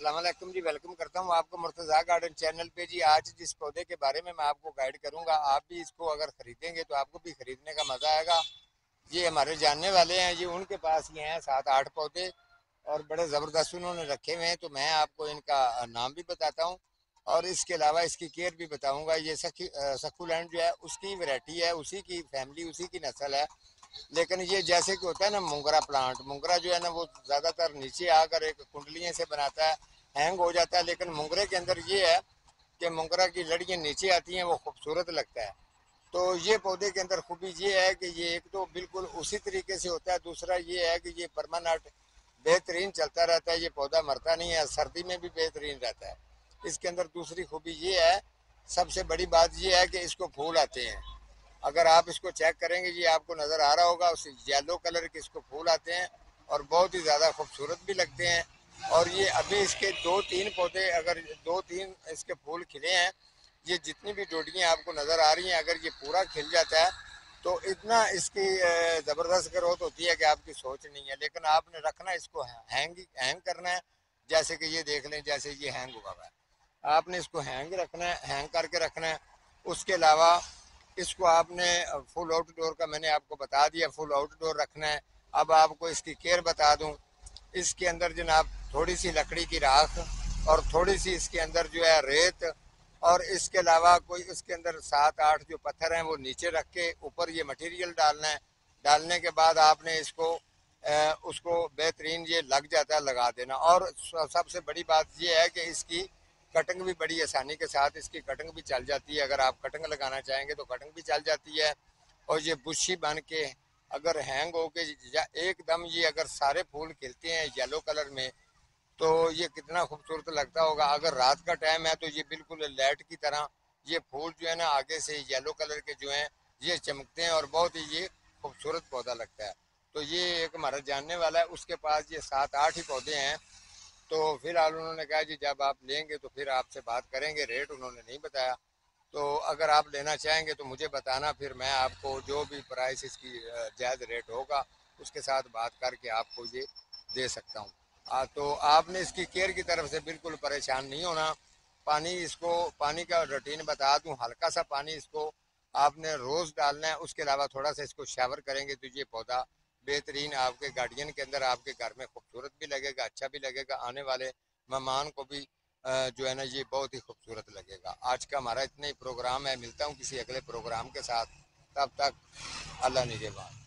अस्सलाम वालेकुम जी, वेलकम करता हूँ आपको मुर्तज़ा गार्डन चैनल पे जी। आज जिस पौधे के बारे में मैं आपको गाइड करूँगा, आप भी इसको अगर ख़रीदेंगे तो आपको भी ख़रीदने का मज़ा आएगा। ये हमारे जानने वाले हैं जी, उनके पास ये हैं 7-8 पौधे और बड़े ज़बरदस्त उन्होंने रखे हुए हैं। तो मैं आपको इनका नाम भी बताता हूँ और इसके अलावा इसकी केयर भी बताऊँगा। ये सक्कुलेंट जो है उसकी वैरायटी है, उसी की फैमिली, उसी की नस्ल है। लेकिन ये जैसे कि होता है ना मोंगरा प्लांट, मोंगरा जो है ना वो ज़्यादातर नीचे आकर एक कुंडलियों से बनाता है, हैंग हो जाता है। लेकिन मोंगरे के अंदर ये है कि मोंगरा की लड़ियाँ नीचे आती हैं, वो खूबसूरत लगता है। तो ये पौधे के अंदर खूबी ये है कि ये एक तो बिल्कुल उसी तरीके से होता है, दूसरा ये है कि ये परमानेंट बेहतरीन चलता रहता है, ये पौधा मरता नहीं है, सर्दी में भी बेहतरीन रहता है। इसके अंदर दूसरी खूबी ये है, सबसे बड़ी बात ये है कि इसको फूल आते हैं। अगर आप इसको चेक करेंगे जी, आपको नज़र आ रहा होगा, उस येलो कलर के इसको फूल आते हैं और बहुत ही ज़्यादा खूबसूरत भी लगते हैं। और ये अभी इसके 2-3 पौधे, अगर 2-3 इसके फूल खिले हैं, ये जितनी भी डोडियाँ आपको नज़र आ रही हैं, अगर ये पूरा खिल जाता है तो इतना इसकी ज़बरदस्त ग्रोथ होती है कि आपकी सोच नहीं है। लेकिन आपने रखना इसको, हैंग करना है। जैसे कि ये देख लें, जैसे ये हैंग हुआ हुआ है, आपने इसको हैंग रखना है, हैंग करके रखना है। उसके अलावा इसको आपने फुल आउटडोर का मैंने आपको बता दिया, फुल आउटडोर रखना है। अब आपको इसकी केयर बता दूं, इसके अंदर जनाब थोड़ी सी लकड़ी की राख और थोड़ी सी इसके अंदर जो है रेत, और इसके अलावा कोई इसके अंदर 7-8 जो पत्थर हैं वो नीचे रख के ऊपर ये मटेरियल डालना है। डालने के बाद आपने इसको उसको बेहतरीन ये लग जाता है, लगा देना। और सबसे बड़ी बात ये है कि इसकी कटिंग भी बड़ी आसानी के साथ इसकी कटिंग भी चल जाती है। अगर आप कटिंग लगाना चाहेंगे तो कटिंग भी चल जाती है। और ये बुशी बन के अगर हैंग हो के एकदम ये अगर सारे फूल खिलते हैं येलो कलर में, तो ये कितना खूबसूरत लगता होगा। अगर रात का टाइम है तो ये बिल्कुल लाइट की तरह ये फूल जो है ना आगे से येलो कलर के जो हैं ये चमकते हैं और बहुत ही ये खूबसूरत पौधा लगता है। तो ये एक हमारा जानने वाला है, उसके पास ये 7-8 ही पौधे हैं। तो फिलहाल उन्होंने कहा जी जब आप लेंगे तो फिर आपसे बात करेंगे। रेट उन्होंने नहीं बताया। तो अगर आप लेना चाहेंगे तो मुझे बताना, फिर मैं आपको जो भी प्राइस इसकी जायज़ रेट होगा उसके साथ बात करके आपको ये दे सकता हूँ। तो आपने इसकी केयर की तरफ से बिल्कुल परेशान नहीं होना। पानी इसको, पानी का रूटीन बता दूँ, हल्का सा पानी इसको आपने रोज़ डालना है। उसके अलावा थोड़ा सा इसको शावर करेंगे तो ये पौधा बेहतरीन आपके गार्डन के अंदर आपके घर में खूबसूरत भी लगेगा, अच्छा भी लगेगा। आने वाले मेहमान को भी जो है ना ये बहुत ही खूबसूरत लगेगा। आज का हमारा इतना ही प्रोग्राम है, मिलता हूँ किसी अगले प्रोग्राम के साथ। तब तक अल्लाह निगहबान।